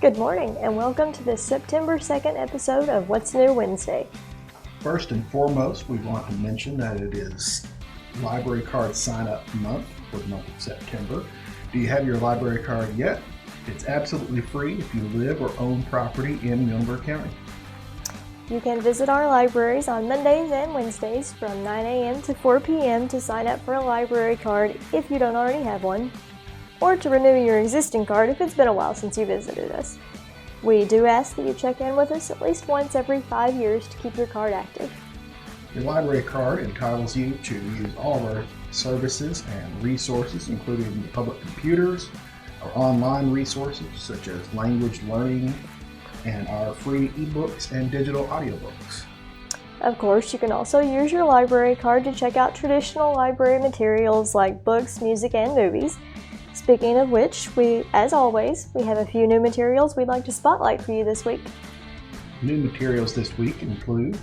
Good morning, and welcome to this September 2nd episode of What's New Wednesday. First and foremost, we want to mention that it is library card sign-up month for the month of September. Do you have your library card yet? It's absolutely free if you live or own property in Muhlenberg County. You can visit our libraries on Mondays and Wednesdays from 9 a.m. to 4 p.m. to sign up for a library card if you don't already have one, or to renew your existing card if it's been a while since you visited us. We do ask that you check in with us at least once every 5 years to keep your card active. Your library card entitles you to use all of our services and resources, including the public computers, our online resources such as language learning, and our free ebooks and digital audiobooks. Of course, you can also use your library card to check out traditional library materials like books, music, and movies. Speaking of which, as always, we have a few new materials we'd like to spotlight for you this week. New materials this week include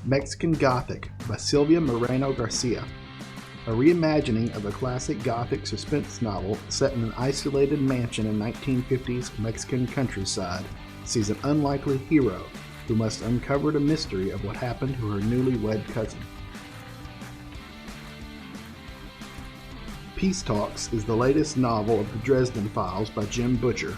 Mexican Gothic by Silvia Moreno-Garcia, a reimagining of a classic Gothic suspense novel set in an isolated mansion in 1950s Mexican countryside, sees an unlikely hero who must uncover the mystery of what happened to her newlywed cousin. Peace Talks is the latest novel of the Dresden Files by Jim Butcher.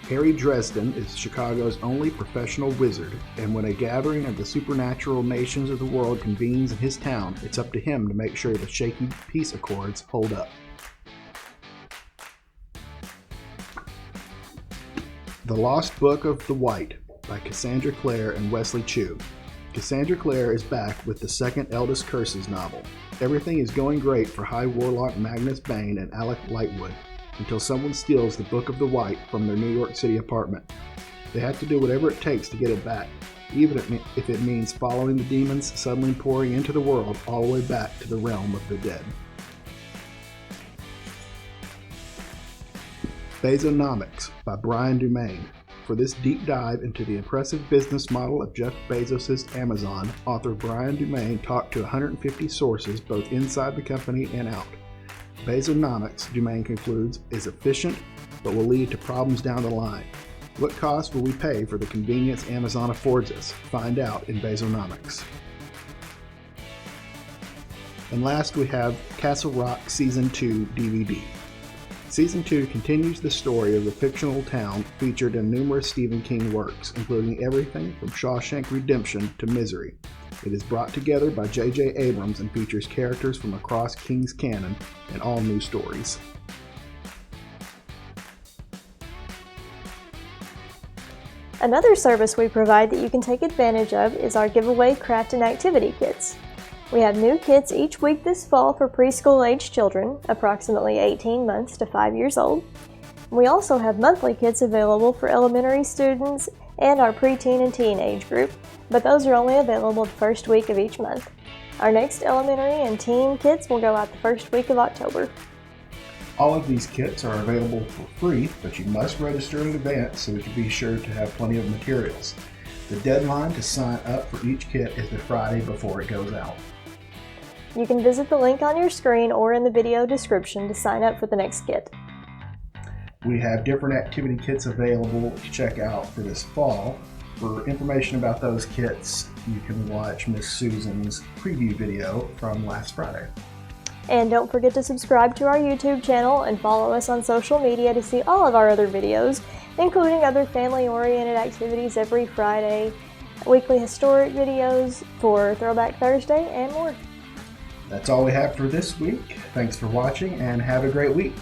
Harry Dresden is Chicago's only professional wizard, and when a gathering of the supernatural nations of the world convenes in his town, it's up to him to make sure the shaky peace accords hold up. The Lost Book of the White by Cassandra, Clare, and Wesley Chu. Cassandra Clare is back with the second Eldest Curses novel. Everything is going great for High Warlock Magnus Bane and Alec Lightwood until someone steals the Book of the White from their New York City apartment. They have to do whatever it takes to get it back, even if it means following the demons suddenly pouring into the world all the way back to the realm of the dead. Bezonomics by Brian Dumaine. For this deep dive into the impressive business model of Jeff Bezos' Amazon, author Brian Dumaine talked to 150 sources both inside the company and out. Bezonomics, Dumaine concludes, is efficient but will lead to problems down the line. What cost will we pay for the convenience Amazon affords us? Find out in Bezonomics. And last we have Castle Rock Season 2 DVD. Season 2 continues the story of the fictional town featured in numerous Stephen King works, including everything from Shawshank Redemption to Misery. It is brought together by J.J. Abrams and features characters from across King's canon and all new stories. Another service we provide that you can take advantage of is our giveaway craft and activity kits. We have new kits each week this fall for preschool-aged children, approximately 18 months to 5 years old. We also have monthly kits available for elementary students and our preteen and teen age group, but those are only available the first week of each month. Our next elementary and teen kits will go out the first week of October. All of these kits are available for free, but you must register in advance so we can be sure to have plenty of materials. The deadline to sign up for each kit is the Friday before it goes out. You can visit the link on your screen or in the video description to sign up for the next kit. We have different activity kits available to check out for this fall. For information about those kits, you can watch Miss Susan's preview video from last Friday. And don't forget to subscribe to our YouTube channel and follow us on social media to see all of our other videos, including other family-oriented activities every Friday, weekly historic videos for Throwback Thursday, and more. That's all we have for this week. Thanks for watching and have a great week.